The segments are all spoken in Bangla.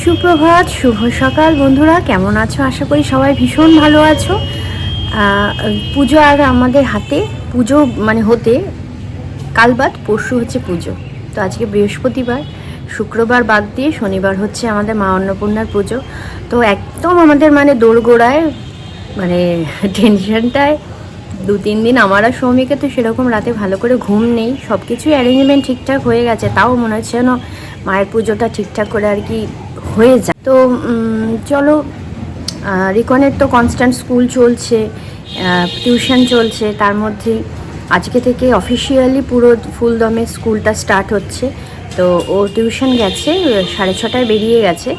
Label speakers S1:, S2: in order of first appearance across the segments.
S1: সুপ্রভাত, শুভ সকাল বন্ধুরা, কেমন আছো? আশা করি সবাই ভীষণ ভালো আছো। পুজো আর আমাদের হাতে, পুজো মানে হতে কাল বাদ পরশু হচ্ছে পুজো। তো আজকে বৃহস্পতিবার, শুক্রবার বাদ দিয়ে শনিবার হচ্ছে আমাদের মা অন্নপূর্ণার পুজো। তো একদম আমাদের মানে দোরগোড়ায়, মানে টেনশনটায় 2-3 দিন আমার আর সৌমিকে তো সেরকম রাতে ভালো করে ঘুম নেই। সব কিছুই অ্যারেঞ্জমেন্ট ঠিকঠাক হয়ে গেছে, তাও মনে হচ্ছে যেন মায়ের পুজোটা ঠিকঠাক করে আর কি হয়ে যায়। তো চলো, রিকনের তো কনস্ট্যান্ট স্কুল চলছে, টিউশন চলছে, তার মধ্যে আজকে থেকে অফিসিয়ালি পুরো ফুলদমে স্কুলটা স্টার্ট হচ্ছে। তো ও টিউশন গেছে, 6:30টায় বেরিয়ে গেছে।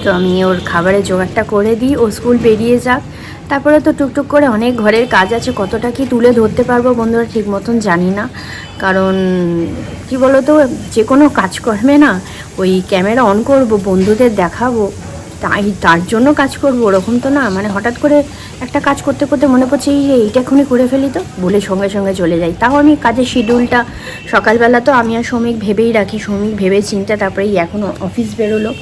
S1: তো আমি ওর খাবারের জোগাড়টা করে দিই, ও স্কুল বেরিয়ে যাক। তারপরে তো টুকটুক করে অনেক ঘরের কাজ আছে, কতটা কি তুলে ধরতে পারবো বন্ধুরা ঠিক মতন জানি না। কারণ কি বলো তো, যে কোনো কাজকর্মে না ওই ক্যামেরা অন করব, বন্ধুদের দেখাবো, তার জন্য কাজ করব ওরকম তো না। মানে হঠাৎ করে একটা কাজ করতে করতে মনে পড়ছে এইটা এখনই করে ফেলি, তো বলে সঙ্গে সঙ্গে চলে যাই। তাও আমি কাজের শিডিউলটা সকালবেলা তো আমি আর শ্রমিক ভেবেই রাখি, শ্রমিক ভেবে চিন্তা তারপরেই এখন অফিস বেরোলো।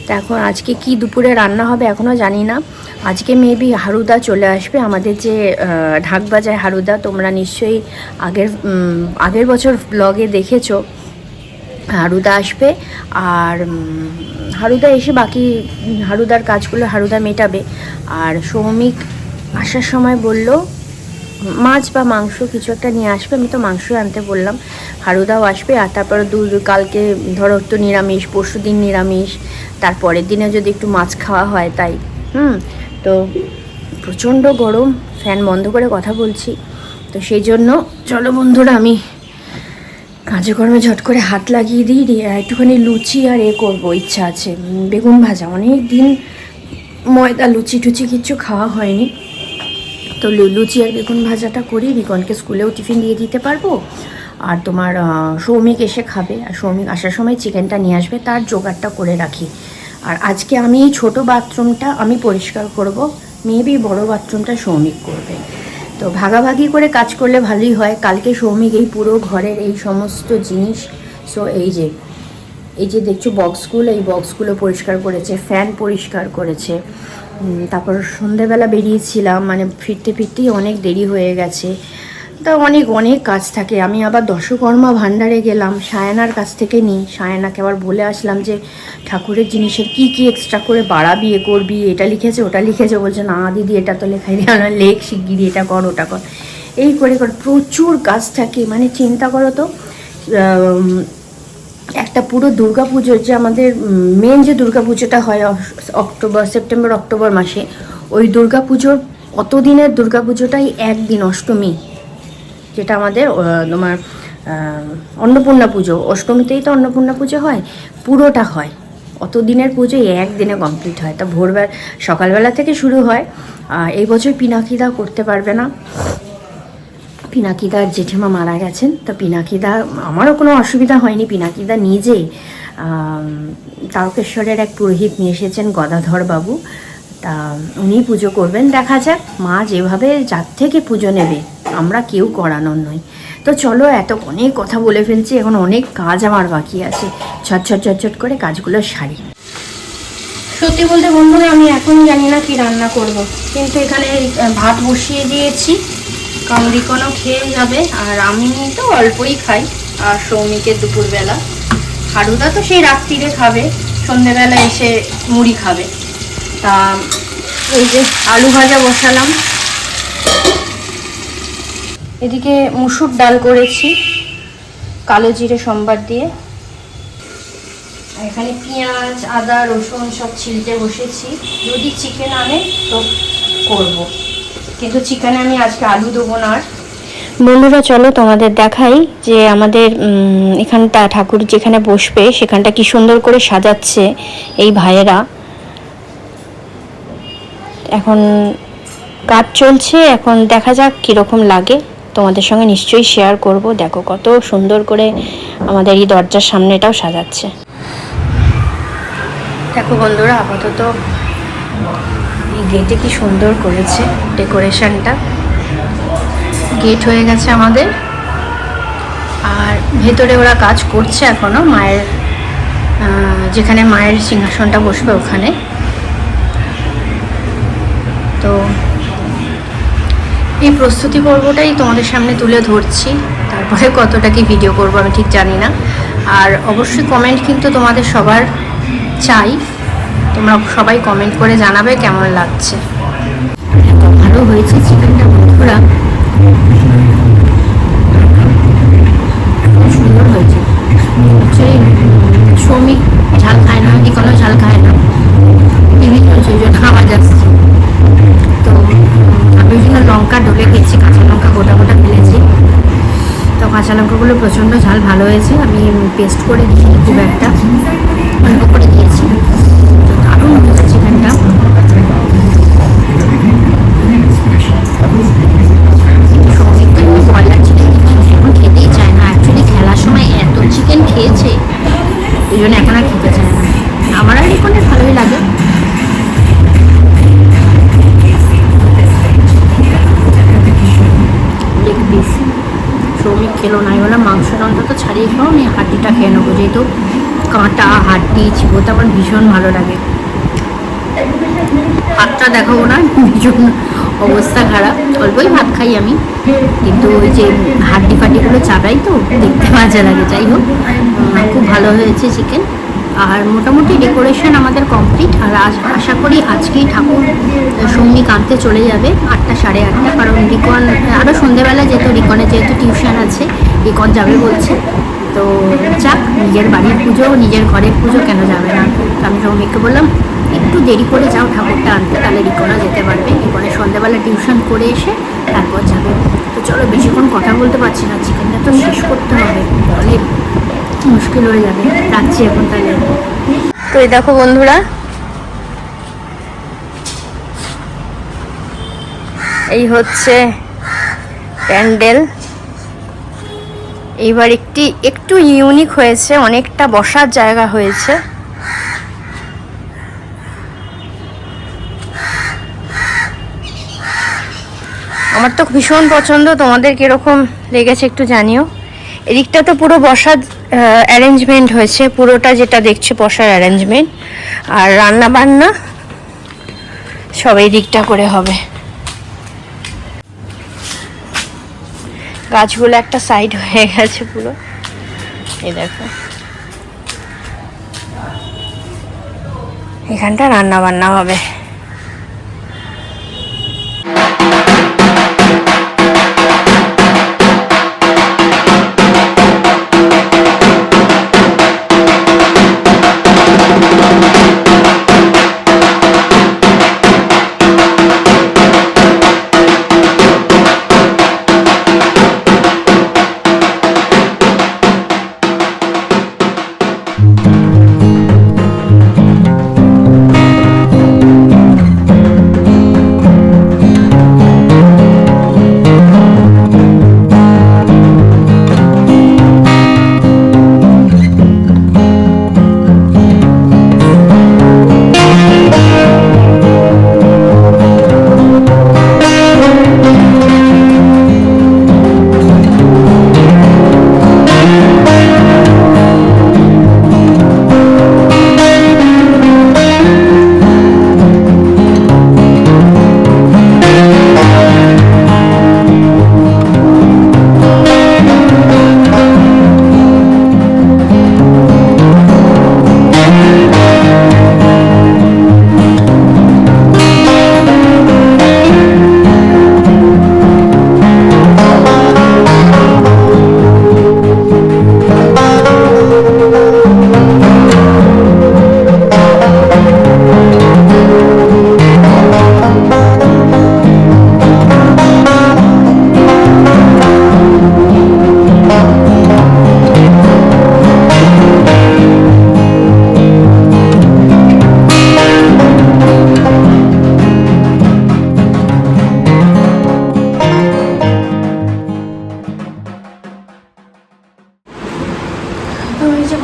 S1: তা এখন আজকে কি দুপুরে রান্না হবে এখনও জানি না। আজকে মেবি হারুদা চলে আসবে, আমাদের যে ঢাকবাজার হারুদা, তোমরা নিশ্চয়ই আগের বছর ব্লগে দেখেছো। হারুদা আসবে, আর হারুদা এসে বাকি হারুদার কাজগুলো হারুদা মেটাবে। আর সৌমিক আসার সময় বলল মাছ বা মাংস কিছু একটা নিয়ে আসবে, আমি তো মাংসই আনতে বললাম। হারুদাও আসবে, আর তারপরে কালকে ধরো একটু নিরামিষ, পরশু দিন নিরামিষ, তারপরের দিনে যদি একটু মাছ খাওয়া হয় তাই। তো প্রচণ্ড গরম, ফ্যান বন্ধ করে কথা বলছি। তো সেই জন্য চলো বন্ধুরা, আমি কাজকর্মে ঝট করে হাত লাগিয়ে দিই। একটুখানি লুচি আর করবো ইচ্ছা আছে, বেগুন ভাজা। অনেক দিন ময়দা লুচি টুচি কিচ্ছু খাওয়া হয়নি, তো লুচি আর বেগুন ভাজাটা করি। রিকনকে স্কুলেও টিফিন দিয়ে দিতে পারবো, আর তোমার সৌমিক এসে খাবে, আর সৌমিক আসার সময় চিকেনটা নিয়ে আসবে, তার জোগাড়টা করে রাখি। আর আজকে আমি এই ছোটো বাথরুমটা আমি পরিষ্কার করব, মেবি বড় বাথরুমটা সৌমিক করবে। তো ভাগাভাগি করে কাজ করলে ভালোই হয়। কালকে সৌমিক এই পুরো ঘরের এই সমস্ত জিনিস, সো এই যে দেখছো বক্সগুলো, এই বক্সগুলো পরিষ্কার করেছে, ফ্যান পরিষ্কার করেছে। তারপর সন্ধেবেলা বেরিয়েছিলাম, মানে ফিরতেই অনেক দেরি হয়ে গেছে। তো অনেক কাজ থাকে। আমি আবার দশকর্মা ভাণ্ডারে গেলাম, সায়নার কাছ থেকে নিই। সায়নাকে আবার বলে আসলাম যে ঠাকুরের জিনিসের কি এক্সট্রা করে বাড়াবি, করবি, এটা লিখেছে ওটা লিখেছে। বলছে না দিদি, এটা তো লেখাই দিয়ে না, লেখ শিগগিরি, এটা কর ওটা কর, এই করে প্রচুর কাজ থাকে। মানে চিন্তা করো তো, একটা পুরো দুর্গাপুজোর যে আমাদের মেন যে দুর্গাপুজোটা হয় সেপ্টেম্বর অক্টোবর মাসে, ওই দুর্গাপুজোর অতদিনের দুর্গাপুজোটাই একদিন, অষ্টমী, যেটা আমাদের তোমার অন্নপূর্ণা পুজো, অষ্টমীতেই তো অন্নপূর্ণা পুজো হয়, পুরোটা হয়। অতদিনের পুজো একদিনে কমপ্লিট হয়। তা ভোরবেলা সকালবেলা থেকে শুরু হয়। এই বছর পিনাকিদা করতে পারবে না, পিনাকিদার জেঠিমা মারা গেছেন। তো পিনাকিদা, আমারও কোনো অসুবিধা হয়নি, পিনাকিদা নিজেই তারকেশ্বরের এক পুরোহিত নিয়ে এসেছেন, গদাধর বাবু, তা উনি পুজো করবেন। দেখা যাক, মা যেভাবে যার থেকে পুজো নেবে, আমরা কেউ করানোর নয়। তো চলো, অনেক কথা বলে ফেলছি, এখন অনেক কাজ আমার বাকি আছে, ঝটঝট করে কাজগুলো সারি। সত্যি বলতে বন্ধুরা, আমি এখন জানি না কি রান্না করব, কিন্তু এখানে ভাত বসিয়ে দিয়েছি, কারণ রিকনও খেয়ে যাবে, আর আমি তো অল্পই খাই, আর সৌমিকের দুপুরবেলা। হারুদা তো সেই রাত্রিরে খাবে, সন্ধ্যেবেলা এসে মুড়ি খাবে। তা এই যে আলু ভাজা বসালাম, এদিকে মুসুর ডাল করেছি কালো জিরে সম্বার দিয়ে, এখানে পেঁয়াজ আদা রসুন সব ছিলতে বসেছি। যদি চিকেন আনে তো করব, কিন্তু চিকেনে আমি আজকে আলু দেবো না। আর বন্ধুরা চলো তোমাদের দেখাই যে আমাদের এখানটা ঠাকুর যেখানে বসবে সেখানটা কি সুন্দর করে সাজাচ্ছে এই ভাইয়েরা। এখন কাজ চলছে, এখন দেখা যাক কীরকম লাগে, তোমাদের সঙ্গে নিশ্চয়ই শেয়ার করব। দেখো কত সুন্দর করে আমাদের এই দরজার সামনেটাও সাজাচ্ছে। দেখো বন্ধুরা, আপাতত এই গেটে কি সুন্দর করেছে ডেকোরেশনটা, গেট হয়ে গেছে আমাদের। আর ভেতরে ওরা কাজ করছে এখনো, মায়ের যেখানে মায়ের সিংহাসনটা বসবে ওখানে। তো এই প্রস্তুতি পর্বটাই তোমাদের সামনে তুলে ধরছি, তারপরে কতটা কি ভিডিও করবো আমি ঠিক জানি না। আর অবশ্যই কমেন্ট কিন্তু তোমাদের সবার চাই, তোমরা সবাই কমেন্ট করে জানাবে কেমন লাগছে। এত ভালো হয়েছে চিকেনটা বন্ধুরা, সুন্দর হয়েছে। শ্রমিক ঝাল খায় না, কোনো ঝাল খায় না, টিভি চলছে ওই জন্য আওয়াজ আসছে। তো আমি ওই জন্য লঙ্কা ডলে খেয়েছি, কাঁচা লঙ্কা গোটা গোটা ফেলেছি। তো কাঁচা লঙ্কাগুলো প্রচণ্ড ঝাল ভালো হয়েছে, আমি পেস্ট করে দিই খুব একটা, অল্প করে দিয়েছি। তো দারুণ হয়েছে চিকেনটা। ব্রয়লার চিকেন এখন খেতেই চায় না, অ্যাকচুয়ালি খেলার সময় এত চিকেন খেয়েছে এই জন্য এখন আর খেতে চায় না। আমার আর এখানে ভালোই লাগে। লেগ পিস শ্রমিক খেলো না, বলে মাংসটা অন্তত ছাড়িয়ে খাও, আমি হাড্ডিটা খেয়ে নেবো, যেহেতু কাঁটা হাড্ডি চিবোতে আমার ভীষণ ভালো লাগে। ভাতটা দেখাবো না, ভীষণ অবস্থা খারাপ, অল্পই ভাত খাই আমি, কিন্তু ওই যে হাড্ডি ফাড্ডিগুলো চাবাই তো দেখতে মজা লাগে। যাই হোক, খুব ভালো হয়েছে চিকেন। আর মোটামুটি ডেকোরেশন আমাদের কমপ্লিট। আর আশা করি আজকেই ঠাকুর সৌমিক আনতে চলে যাবে 8টা সাড়ে 8টা, কারণ রিকন আরও সন্ধেবেলা যেহেতু টিউশন আছে, রিকন যাবে বলছে। তো যাক, নিজের বাড়ির পুজো নিজের ঘরের পুজো কেন যাবে না। তো আমি সৌমিককে বললাম একটু দেরি করে যাও ঠাকুরটা আনতে, তাহলে রিকনও যেতে পারবে। রিকনের সন্ধ্যাবেলা টিউশন করে এসে তারপর যাবে। তো চলো, বেশিক্ষণ কথা বলতে পারছি না, চিকেনটা তো শেষ করতে হবে, তাহলে মুশকিল হয়ে যাবে। রাখছি এখন তাহলে। তো এই দেখো বন্ধুরা, এই হচ্ছে প্যান্ডেল। এইবার একটু ইউনিক হয়েছে, অনেকটা বসার জায়গা হয়েছে। আমার তো ভীষণ পছন্দ, তোমাদের কিরকম লেগেছে একটু জানিও। এদিকটা তো পুরো বসার অ্যারেঞ্জমেন্ট হয়েছে, পুরোটা যেটা দেখছে বসার অ্যারেঞ্জমেন্ট, আর রান্না বান্না সব এই দিকটা করে হবে। গাছগুলো একটা সাইড হয়ে গেছে পুরো, এই দেখো এখানটা রান্না বান্না হবে।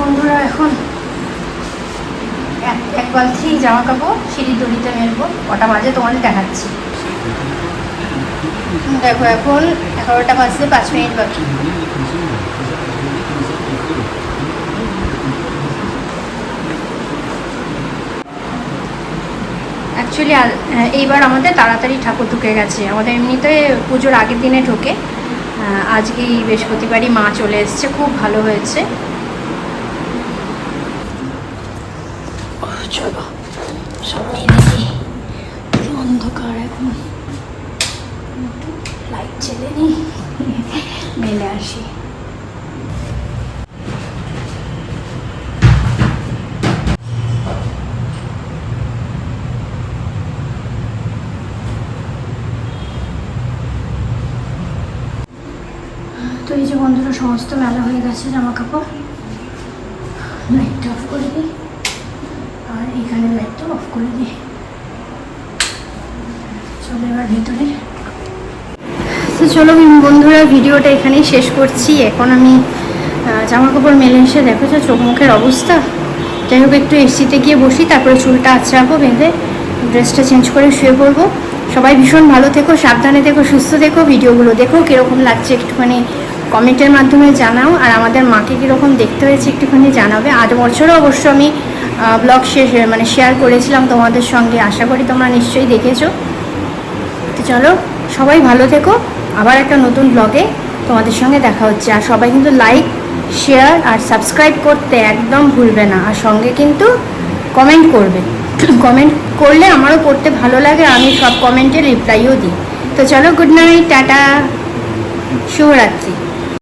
S1: বন্ধুরা এখন এক বালতি জামা কাপড় সিঁড়ির দড়িতে মেলবো, কটা বাজে তোমাদের দেখাচ্ছি। দেখো এখন 11টা বাজতে 5 মিনিট বাকি।
S2: অ্যাকচুয়ালি এইবার আমাদের তাড়াতাড়ি ঠাকুর ঢুকে গেছে, আমাদের এমনিতে পুজোর আগের দিনে ঢোকে, আজকেই বৃহস্পতিবারই মা চলে এসছে, খুব ভালো হয়েছে। চলো সব মেনে নিই, অন্ধকার এখন, লাইট জ্বেলে নিই, মেলে আসি। তো এই যে বন্ধুরা সমস্ত মেলা হয়ে গেছে জামা কাপড়, লাইটটা অফ করে দিই, আর এখানে লাইটটা অফ করে দিই। চলো এবার ভেতরে। তো চলো বন্ধুরা, ভিডিওটা এখানেই শেষ করছি। এখন আমি জামা কাপড় মেলে এসে দেখেছো চোখ মুখের অবস্থা। যাই হোক, একটু এসিতে গিয়ে বসি, তারপরে চুলটা আঁচড়াবো, বেঁধে ড্রেসটা চেঞ্জ করে শুয়ে পড়বো। সবাই ভীষণ ভালো থেকো, সাবধানে থেকো, সুস্থ থেকো। ভিডিওগুলো দেখো কীরকম লাগছে একটুখানি কমেন্টের মাধ্যমে জানাও, আর আমাদের মাকে কীরকম দেখতে হয়েছে একটুখানি জানাবে। 8 বছরও অবশ্য আমি ব্লগ শেয়ার করেছিলাম তোমাদের সঙ্গে, আশা করি তোমরা নিশ্চয়ই দেখেছো। তো চলো সবাই ভালো থেকো, আবার একটা নতুন ব্লগে তোমাদের সঙ্গে দেখা হচ্ছে। আর সবাই কিন্তু লাইক, শেয়ার আর সাবস্ক্রাইব করতে একদম ভুলবে না, আর সঙ্গে কিন্তু কমেন্ট করবে। কমেন্ট করলে আমারও পড়তে ভালো লাগে, আমি সব কমেন্টে রিপ্লাইও দিই। তো চলো, গুড নাইট, টাটা, শুভরাত্রি।